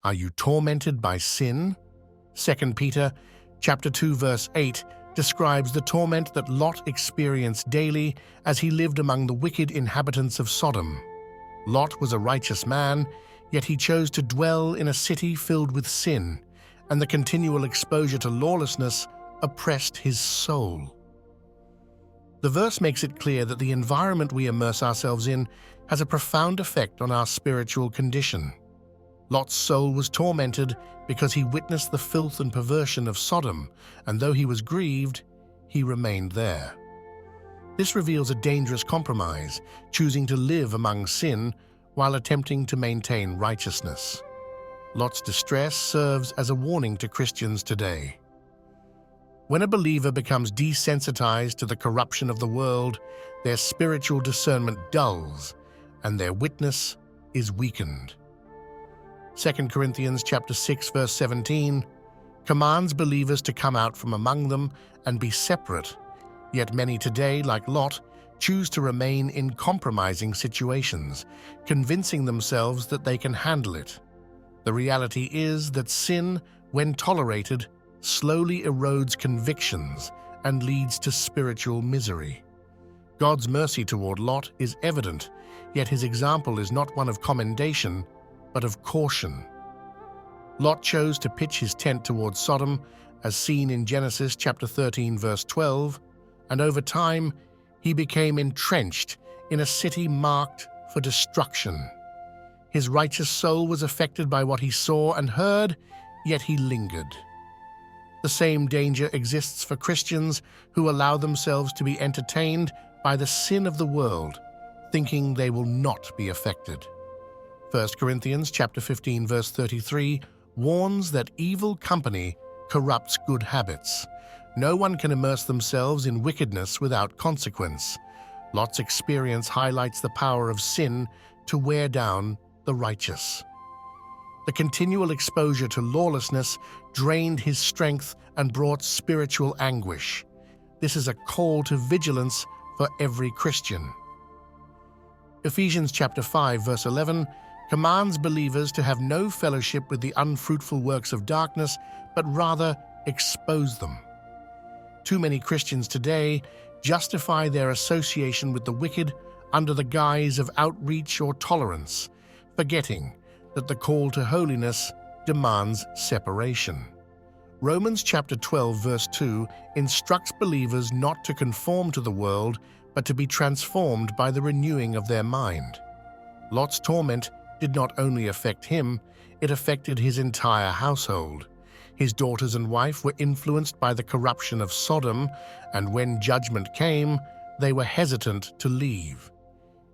Are you tormented by sin? 2 Peter chapter 2 verse 8 describes the torment that Lot experienced daily as he lived among the wicked inhabitants of Sodom. Lot was a righteous man, yet he chose to dwell in a city filled with sin, and the continual exposure to lawlessness oppressed his soul. The verse makes it clear that the environment we immerse ourselves in has a profound effect on our spiritual condition. Lot's soul was tormented because he witnessed the filth and perversion of Sodom, and though he was grieved, he remained there. This reveals a dangerous compromise, choosing to live among sin while attempting to maintain righteousness. Lot's distress serves as a warning to Christians today. When a believer becomes desensitized to the corruption of the world, their spiritual discernment dulls, and their witness is weakened. 2 Corinthians chapter 6 verse 17 commands believers to come out from among them and be separate, yet many today, like Lot, choose to remain in compromising situations, convincing themselves that they can handle it. The reality is that sin, when tolerated, slowly erodes convictions and leads to spiritual misery. God's mercy toward Lot is evident, yet his example is not one of commendation, but of caution. Lot chose to pitch his tent towards Sodom, as seen in Genesis chapter 13 verse 12, and over time he became entrenched in a city marked for destruction. His righteous soul was affected by what he saw and heard, yet he lingered. The same danger exists for Christians who allow themselves to be entertained by the sin of the world, thinking they will not be affected. 1 Corinthians chapter 15 verse 33 warns that evil company corrupts good habits. No one can immerse themselves in wickedness without consequence. Lot's experience highlights the power of sin to wear down the righteous. The continual exposure to lawlessness drained his strength and brought spiritual anguish. This is a call to vigilance for every Christian. Ephesians chapter 5 verse 11 commands believers to have no fellowship with the unfruitful works of darkness, but rather expose them. Too many Christians today justify their association with the wicked under the guise of outreach or tolerance, forgetting that the call to holiness demands separation. Romans chapter 12 verse 2 instructs believers not to conform to the world, but to be transformed by the renewing of their mind. Lot's torment did not only affect him, it affected his entire household. His daughters and wife were influenced by the corruption of Sodom, and when judgment came, they were hesitant to leave.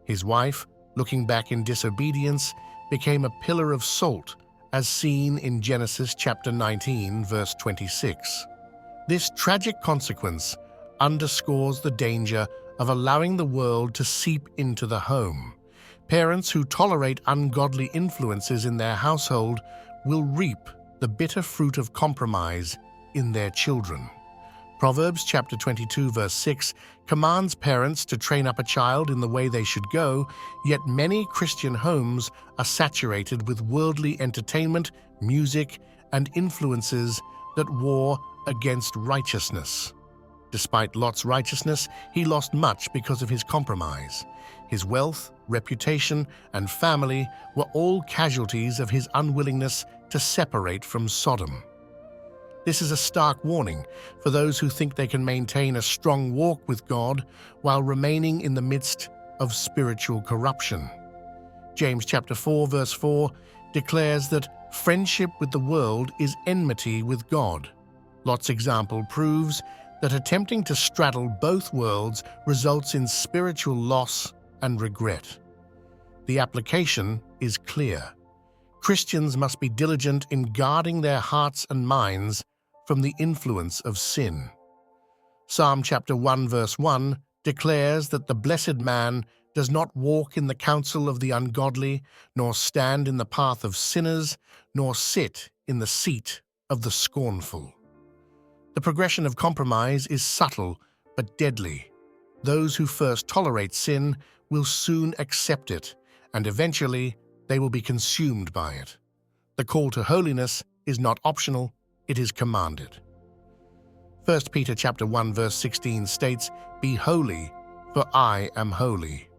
His wife, looking back in disobedience, became a pillar of salt, as seen in Genesis chapter 19, verse 26. This tragic consequence underscores the danger of allowing the world to seep into the home. Parents who tolerate ungodly influences in their household will reap the bitter fruit of compromise in their children. Proverbs chapter 22 verse 6 commands parents to train up a child in the way they should go, yet many Christian homes are saturated with worldly entertainment, music, and influences that war against righteousness. Despite Lot's righteousness, he lost much because of his compromise. His wealth, reputation, and family were all casualties of his unwillingness to separate from Sodom. This is a stark warning for those who think they can maintain a strong walk with God while remaining in the midst of spiritual corruption. James chapter 4 verse 4 declares that friendship with the world is enmity with God. Lot's example proves that attempting to straddle both worlds results in spiritual loss and regret. The application is clear. Christians must be diligent in guarding their hearts and minds from the influence of sin. Psalm chapter 1 verse 1 declares that the blessed man does not walk in the counsel of the ungodly, nor stand in the path of sinners, nor sit in the seat of the scornful. The progression of compromise is subtle but deadly. Those who first tolerate sin will soon accept it, and eventually they will be consumed by it. The call to holiness is not optional, it is commanded. 1 Peter chapter 1 verse 16 states, "Be holy, for I am holy."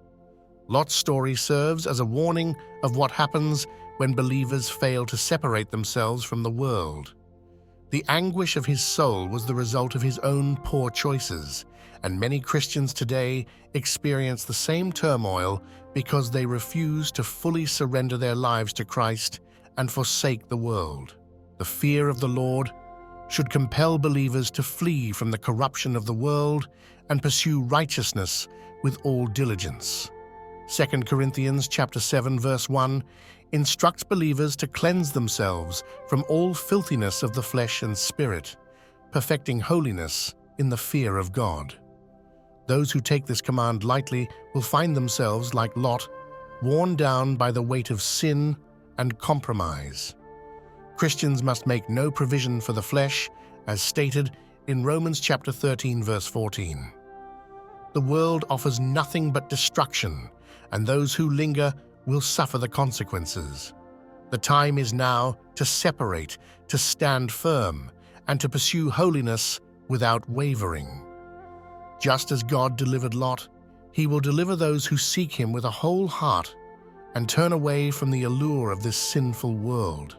Lot's story serves as a warning of what happens when believers fail to separate themselves from the world. The anguish of his soul was the result of his own poor choices, and many Christians today experience the same turmoil because they refuse to fully surrender their lives to Christ and forsake the world. The fear of the Lord should compel believers to flee from the corruption of the world and pursue righteousness with all diligence. 2 Corinthians chapter 7 verse 1 instructs believers to cleanse themselves from all filthiness of the flesh and spirit, perfecting holiness in the fear of God. Those who take this command lightly will find themselves, like Lot, worn down by the weight of sin and compromise. Christians must make no provision for the flesh, as stated in Romans chapter 13 verse 14. The world offers nothing but destruction, and those who linger will suffer the consequences. The time is now to separate, to stand firm, and to pursue holiness without wavering. Just as God delivered Lot, he will deliver those who seek him with a whole heart and turn away from the allure of this sinful world.